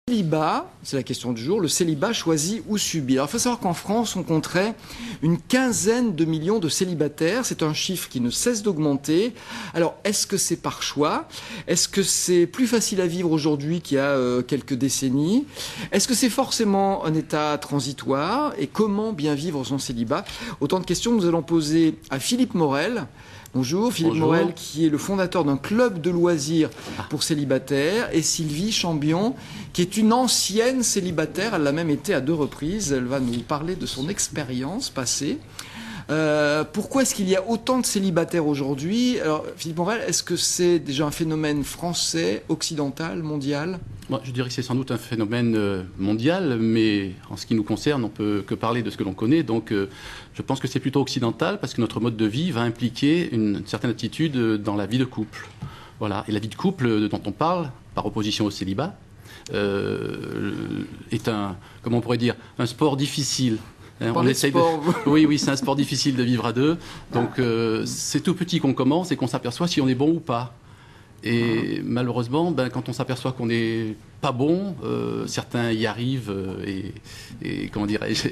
Célibat, c'est la question du jour, le célibat choisi ou subi. Alors il faut savoir qu'en France, on compterait une quinzaine de millions de célibataires. C'est un chiffre qui ne cesse d'augmenter. Alors est-ce que c'est par choix? Est-ce que c'est plus facile à vivre aujourd'hui qu'il y a quelques décennies? Est-ce que c'est forcément un état transitoire? Et comment bien vivre son célibat? Autant de questions que nous allons poser à Philippe Morel. Bonjour, Philippe Morel, qui est le fondateur d'un club de loisirs pour célibataires, et Sylvie Chambion, qui est une ancienne célibataire. Elle l'a même été à 2 reprises. Elle va nous parler de son expérience passée. Pourquoi est-ce qu'il y a autant de célibataires aujourd'hui? Alors, Philippe Morel, est-ce que c'est déjà un phénomène français, occidental, mondial? Moi, je dirais que c'est sans doute un phénomène mondial, mais en ce qui nous concerne, on ne peut que parler de ce que l'on connaît. Donc, je pense que c'est plutôt occidental, parce que notre mode de vie va impliquer une certaine attitude dans la vie de couple. Voilà. Et la vie de couple dont on parle, par opposition au célibat, est comment on pourrait dire, un sport difficile. On essaye Oui, c'est un sport difficile de vivre à deux. Donc, c'est tout petit qu'on commence et qu'on s'aperçoit si on est bon ou pas. Et malheureusement, quand on s'aperçoit qu'on n'est pas bon, certains y arrivent et comment dirais-je,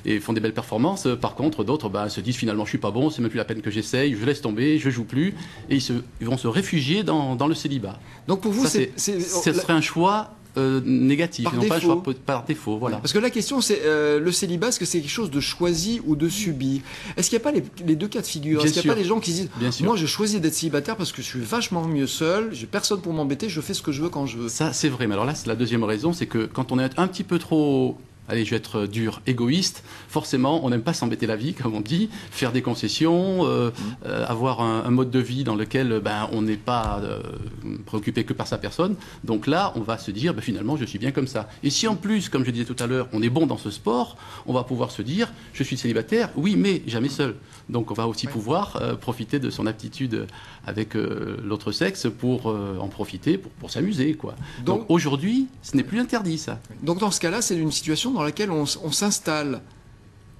et font des belles performances. Par contre, d'autres se disent finalement je suis pas bon, c'est même plus la peine que j'essaye, je laisse tomber, je joue plus, et ils vont se réfugier dans le célibat. Donc pour vous, ce serait un choix négatif, par non défaut. Pas un choix par défaut, voilà. Parce que la question c'est le célibat, est-ce que c'est quelque chose de choisi ou de subi? Est-ce qu'il n'y a pas les deux cas de figure? Est-ce qu'il n'y a pas des gens qui disent moi je choisis d'être célibataire parce que je suis vachement mieux seul, j'ai personne pour m'embêter, je fais ce que je veux quand je veux? Ça c'est vrai, mais alors là c'est la deuxième raison, c'est que quand on est un petit peu trop, allez, je vais être dur, égoïste, forcément, on n'aime pas s'embêter la vie, comme on dit, faire des concessions, avoir un mode de vie dans lequel on n'est pas préoccupé que par sa personne. Donc là, on va se dire, finalement, je suis bien comme ça. Et si en plus, comme je disais tout à l'heure, on est bon dans ce sport, on va pouvoir se dire, je suis célibataire, oui, mais jamais seul. Donc on va aussi pouvoir profiter de son aptitude avec l'autre sexe pour en profiter, pour s'amuser, quoi. Donc aujourd'hui, ce n'est plus interdit, ça. Donc dans ce cas-là, c'est une situation dans laquelle on s'installe.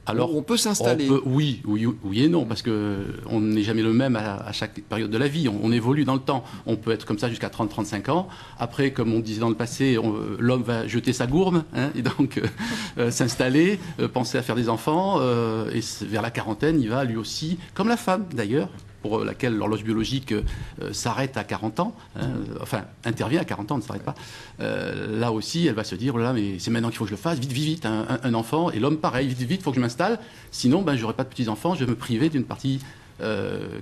Alors, on peut s'installer. Oui et non, parce qu'on n'est jamais le même à chaque période de la vie. On évolue dans le temps. On peut être comme ça jusqu'à 30-35 ans. Après, comme on disait dans le passé, l'homme va jeter sa gourme, et donc s'installer, penser à faire des enfants. Et vers la quarantaine, il va lui aussi, comme la femme d'ailleurs, pour laquelle l'horloge biologique s'arrête à 40 ans, intervient à 40 ans, ne s'arrête pas. Là aussi, elle va se dire, oh là, mais c'est maintenant qu'il faut que je le fasse, vite, un enfant. Et l'homme, pareil, vite, il faut que je m'installe. Sinon, je n'aurai pas de petits-enfants, je vais me priver d'une partie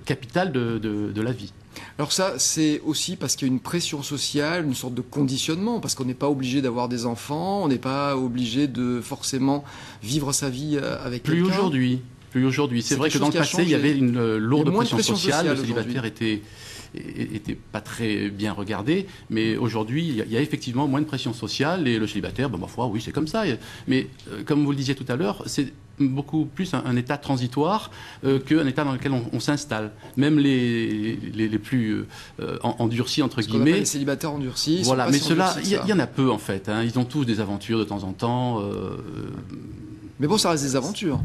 capitale de la vie. Alors ça, c'est aussi parce qu'il y a une pression sociale, une sorte de conditionnement, parce qu'on n'est pas obligé d'avoir des enfants, on n'est pas obligé de forcément vivre sa vie avec quelqu'un. Plus aujourd'hui. C'est vrai que dans le passé, il y avait une lourde pression sociale. Le célibataire était pas très bien regardé, mais aujourd'hui, il y a effectivement moins de pression sociale, et le célibataire, ma foi, oui, c'est comme ça. Mais comme vous le disiez tout à l'heure, c'est beaucoup plus un état transitoire qu'un état dans lequel on s'installe. Même les plus endurcis, entre guillemets. Les célibataires endurcis. Voilà, mais ceux-là, il y en a peu, en fait. Ils ont tous des aventures de temps en temps. Mais bon, ça reste des aventures.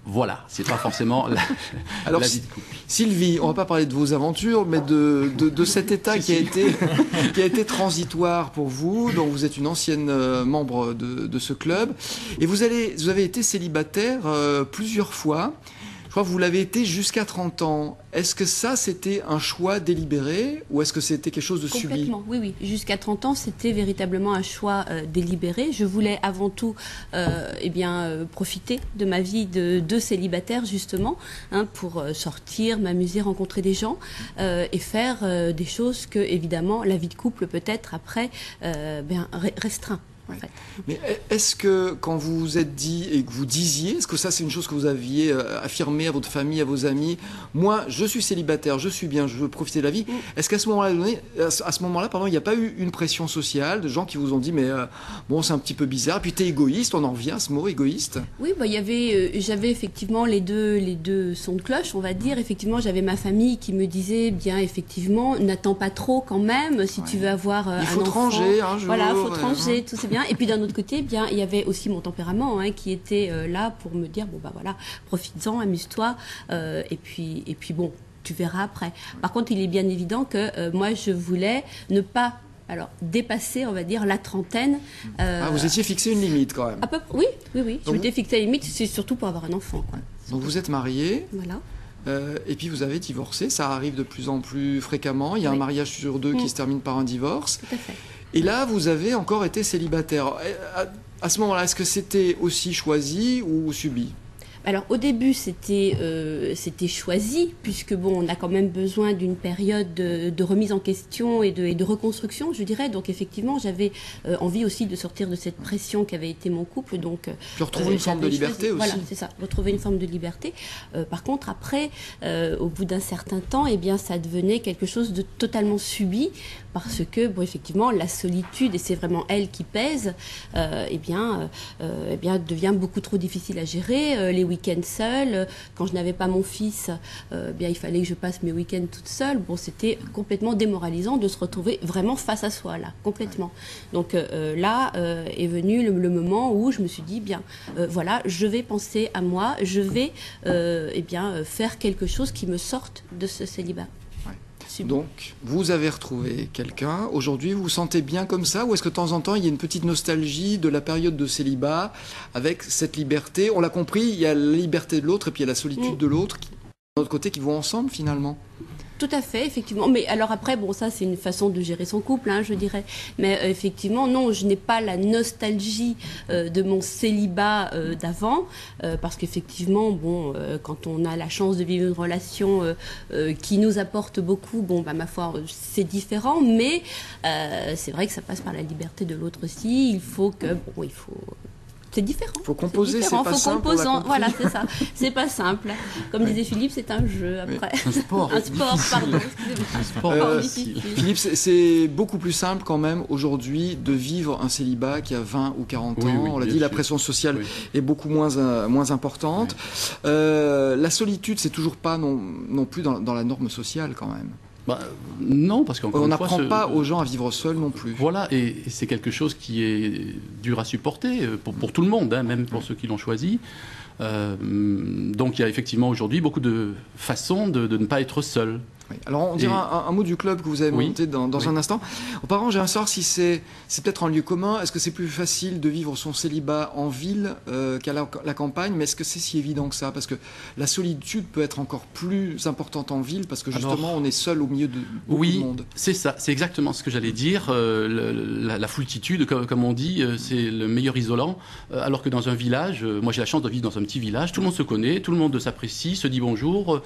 Voilà, c'est pas forcément la vie de couple. Sylvie, on va pas parler de vos aventures, mais de cet état qui a été transitoire pour vous, dont vous êtes une ancienne membre de ce club. Et vous avez été célibataire plusieurs fois. Je crois que vous l'avez été jusqu'à 30 ans. Est-ce que ça, c'était un choix délibéré ou est-ce que c'était quelque chose de subi? Complètement, oui. Jusqu'à 30 ans, c'était véritablement un choix délibéré. Je voulais avant tout profiter de ma vie de célibataire, justement, pour sortir, m'amuser, rencontrer des gens et faire des choses que, évidemment, la vie de couple peut-être après restreint. En fait. Mais est-ce que quand vous vous êtes dit et que vous disiez, est-ce que ça c'est une chose que vous aviez affirmé à votre famille, à vos amis, moi je suis célibataire, je suis bien, je veux profiter de la vie, est-ce qu'à ce moment-là, il n'y a pas eu une pression sociale de gens qui vous ont dit mais bon c'est un petit peu bizarre, puis t'es égoïste, on en revient à ce mot égoïste? Oui, j'avais effectivement les deux sons de cloche, on va dire. Effectivement, j'avais ma famille qui me disait bien effectivement, n'attends pas trop quand même si tu veux avoir un enfant. Il faut te ranger un jour. Voilà, il faut te ranger, tout c'est bien. Et puis d'un autre côté, il y avait aussi mon tempérament qui était là pour me dire profites-en, amuse-toi, et puis bon, tu verras après. Par contre, il est bien évident que moi, je voulais ne pas alors dépasser, on va dire, la trentaine. Vous étiez fixé une limite quand même. Oui. Je Donc, m'étais fixé la limite, c'est surtout pour avoir un enfant, quoi. Donc vous êtes marié. Voilà. Et puis vous avez divorcé, ça arrive de plus en plus fréquemment. Il y a un mariage sur 2 qui se termine par un divorce. Tout à fait. Et là, vous avez encore été célibataire. À ce moment-là, est-ce que c'était aussi choisi ou subi ? Alors au début c'était choisi, puisque bon, on a quand même besoin d'une période de remise en question et de reconstruction, je dirais. Donc effectivement j'avais envie aussi de sortir de cette pression qu'avait été mon couple. Donc puis retrouver une forme de liberté aussi. Voilà, c'est ça, retrouver une forme de liberté. Par contre après, au bout d'un certain temps, eh bien ça devenait quelque chose de totalement subi, parce que bon, effectivement la solitude, et c'est vraiment elle qui pèse, eh bien devient beaucoup trop difficile à gérer. Les week-ends seuls, quand je n'avais pas mon fils, bien il fallait que je passe mes week-ends toute seule. Bon, c'était complètement démoralisant de se retrouver vraiment face à soi là, complètement. Donc là est venu le moment où je me suis dit bien, voilà, je vais penser à moi, je vais faire quelque chose qui me sorte de ce célibat. Donc, vous avez retrouvé quelqu'un. Aujourd'hui, vous vous sentez bien comme ça, ou est-ce que de temps en temps, il y a une petite nostalgie de la période de célibat avec cette liberté ? On l'a compris, il y a la liberté de l'autre et puis il y a la solitude de l'autre, de l'autre côté, qui vont ensemble finalement. Tout à fait, effectivement. Mais alors après, bon, ça, c'est une façon de gérer son couple, je dirais. Mais effectivement, non, je n'ai pas la nostalgie de mon célibat d'avant, parce qu'effectivement, bon, quand on a la chance de vivre une relation qui nous apporte beaucoup, bon, bah, ma foi, c'est différent. Mais c'est vrai que ça passe par la liberté de l'autre aussi. Il faut. C'est différent. Il faut composer, c'est pas simple. Voilà, c'est ça. C'est pas simple. Comme disait Philippe, c'est un jeu après. Un sport. Un sport, pardon. Un sport difficile. Philippe, c'est beaucoup plus simple quand même aujourd'hui de vivre un célibat qui a 20 ou 40 ans. On l'a dit, la pression sociale est beaucoup moins importante. La solitude, c'est toujours pas non plus dans la norme sociale quand même. Bah, non, parce qu'on n'apprend pas aux gens à vivre seuls non plus. Voilà, et c'est quelque chose qui est dur à supporter pour tout le monde, même pour ceux qui l'ont choisi. Donc il y a effectivement aujourd'hui beaucoup de façons de ne pas être seul. Oui. Alors on dira un mot du club que vous avez monté dans un instant. Auparavant, j'aimerais savoir si c'est peut-être un lieu commun. Est-ce que c'est plus facile de vivre son célibat en ville qu'à la campagne? Mais est-ce que c'est si évident que ça? Parce que la solitude peut être encore plus importante en ville, parce que justement on est seul au milieu de beaucoup de monde. C'est ça, c'est exactement ce que j'allais dire. La foultitude, comme on dit, c'est le meilleur isolant. Alors que dans un village, moi j'ai la chance de vivre dans un petit village, tout le monde se connaît, tout le monde s'apprécie, se dit bonjour.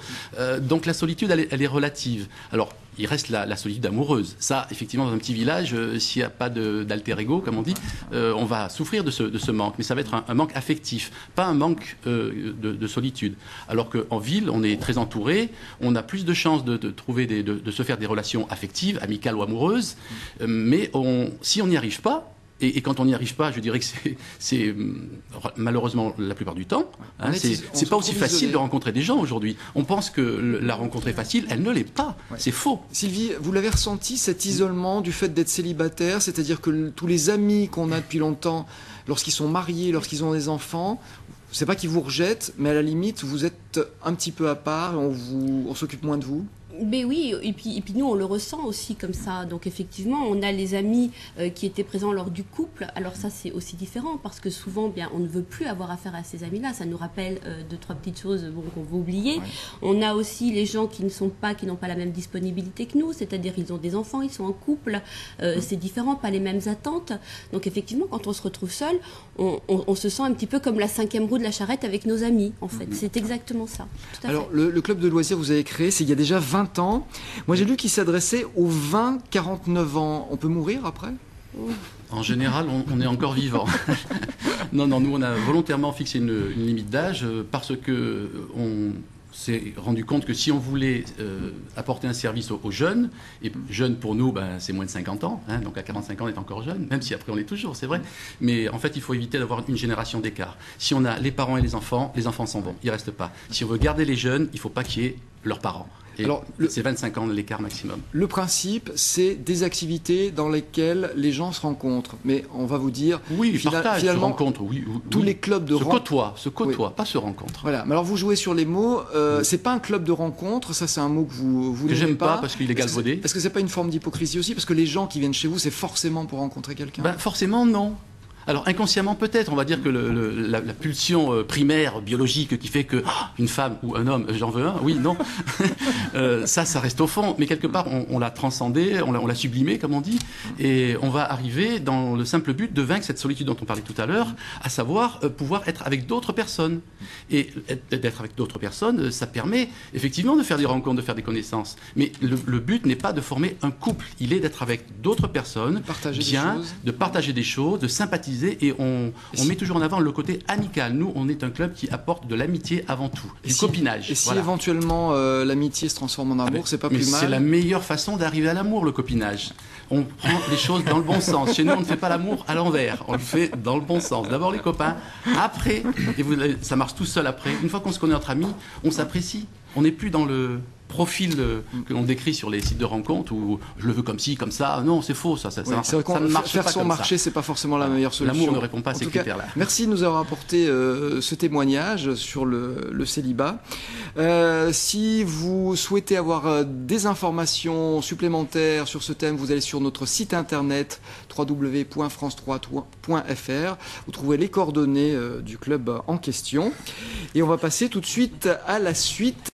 Donc la solitude, elle est relative. Alors, il reste la solitude amoureuse. Ça, effectivement, dans un petit village, s'il n'y a pas d'alter ego, comme on dit, on va souffrir de ce manque. Mais ça va être un manque affectif, pas un manque de solitude. Alors qu'en ville, on est très entouré, on a plus de chances de se faire des relations affectives, amicales ou amoureuses. Mais si on n'y arrive pas, et quand on n'y arrive pas, je dirais que c'est malheureusement la plupart du temps, c'est pas aussi facile de rencontrer des gens aujourd'hui. On pense que la rencontre est facile, elle ne l'est pas. Ouais. C'est faux. Sylvie, vous l'avez ressenti, cet isolement du fait d'être célibataire, c'est-à-dire que tous les amis qu'on a depuis longtemps, lorsqu'ils sont mariés, lorsqu'ils ont des enfants, c'est pas qu'ils vous rejettent, mais à la limite, vous êtes un petit peu à part, on s'occupe moins de vous? Mais oui, et puis nous on le ressent aussi comme ça. Donc effectivement, on a les amis qui étaient présents lors du couple. Alors ça c'est aussi différent, parce que souvent bien on ne veut plus avoir affaire à ces amis-là. Ça nous rappelle 2-3 petites choses qu'on veut oublier. Ouais. On a aussi les gens qui n'ont pas la même disponibilité que nous, c'est-à-dire ils ont des enfants, ils sont en couple. C'est différent, pas les mêmes attentes. Donc effectivement, quand on se retrouve seul, on se sent un petit peu comme la 5e roue de la charrette avec nos amis. En fait, c'est exactement ça. Tout à Alors fait. Le club de loisirs que vous avez créé, c'est il y a déjà 20 ans. Moi, j'ai lu qu'il s'adressait aux 20-49 ans. On peut mourir après? En général, on est encore vivant. Non, nous, on a volontairement fixé une limite d'âge parce que on s'est rendu compte que si on voulait apporter un service aux jeunes, et jeunes pour nous, c'est moins de 50 ans, donc à 45 ans on est encore jeune, même si après on l'est toujours, c'est vrai, mais en fait il faut éviter d'avoir une génération d'écart. Si on a les parents et les enfants s'en vont, ils ne restent pas. Si on veut garder les jeunes, il ne faut pas qu'il y ait leurs parents. Et alors, c'est 25 ans l'écart maximum. Le principe, c'est des activités dans lesquelles les gens se rencontrent. Mais on va vous dire... Oui, partagent, se rencontrent, oui. Tous les clubs de rencontre... Se côtoient, pas se rencontrent. Voilà, mais alors vous jouez sur les mots. C'est pas un club de rencontre, ça c'est un mot que vous que j'aime pas parce qu'il est galvaudé. Est-ce que c'est pas une forme d'hypocrisie aussi? Parce que les gens qui viennent chez vous, c'est forcément pour rencontrer quelqu'un? Forcément, non. Alors inconsciemment peut-être, on va dire que la pulsion primaire biologique qui fait que une femme ou un homme, j'en veux un, oui, non, ça reste au fond, mais quelque part on l'a transcendé, on l'a sublimé comme on dit, et on va arriver dans le simple but de vaincre cette solitude dont on parlait tout à l'heure, à savoir pouvoir être avec d'autres personnes. Et d'être avec d'autres personnes, ça permet effectivement de faire des rencontres, de faire des connaissances, mais le but n'est pas de former un couple, il est d'être avec d'autres personnes, de partager des choses, de sympathiser. Et on met toujours en avant le côté amical. Nous, on est un club qui apporte de l'amitié avant tout, du copinage. Et si éventuellement l'amitié se transforme en amour, c'est pas plus mal? C'est la meilleure façon d'arriver à l'amour, le copinage. On prend les choses dans le bon sens. Chez nous, on ne fait pas l'amour à l'envers. On le fait dans le bon sens. D'abord les copains, après, et ça marche tout seul après. Une fois qu'on se connaît entre amis, on s'apprécie. On n'est plus dans le profil que l'on décrit sur les sites de rencontres où je le veux comme ci, comme ça. Non, c'est faux, ça ne marche pas. Faire son marché, c'est pas forcément la meilleure solution. L'amour ne répond pas à ces critères-là. Merci de nous avoir apporté ce témoignage sur le célibat. Si vous souhaitez avoir des informations supplémentaires sur ce thème, vous allez sur notre site internet www.france3.fr. Vous trouverez les coordonnées du club en question. Et on va passer tout de suite à la suite